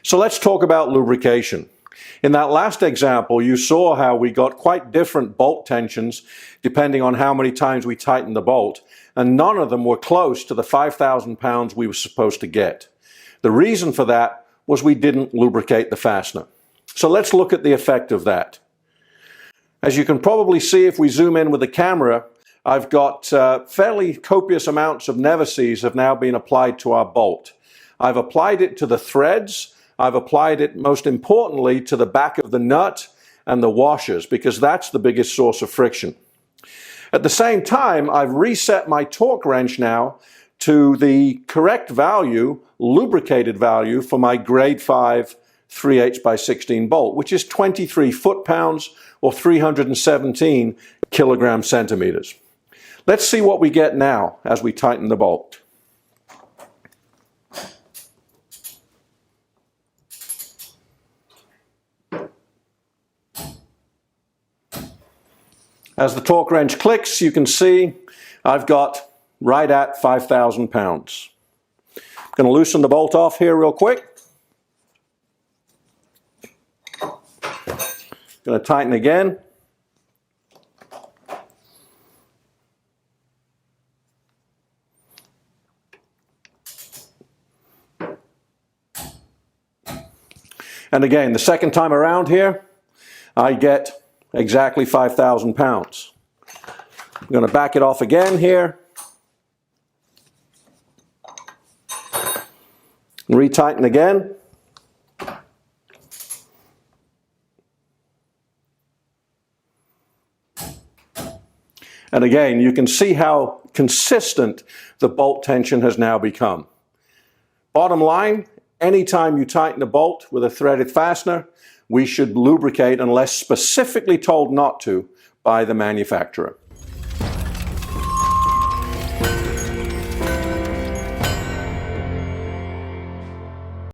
So let's talk about lubrication. In that last example, you saw how we got quite different bolt tensions depending on how many times we tightened the bolt, and none of them were close to the 5,000 pounds we were supposed to get. The reason for that was we didn't lubricate the fastener. So let's look at the effect of that. As you can probably see if we zoom in with the camera, I've got fairly copious amounts of Never-Seez have now been applied to our bolt. I've applied it to the threads. I've applied it, most importantly, to the back of the nut and the washers, because that's the biggest source of friction. At the same time, I've reset my torque wrench now to the correct value, lubricated value, for my grade 5 3/8 by 16 bolt, which is 23 foot-pounds or 317 kilogram centimeters. Let's see what we get now as we tighten the bolt. As the torque wrench clicks, you can see I've got right at 5,000 pounds. I'm going to loosen the bolt off here real quick. Going to tighten again. And again, the second time around here, I get exactly 5,000 pounds. I'm going to back it off again here. Retighten again. And again, you can see how consistent the bolt tension has now become. Bottom line, anytime you tighten a bolt with a threaded fastener, we should lubricate unless specifically told not to by the manufacturer.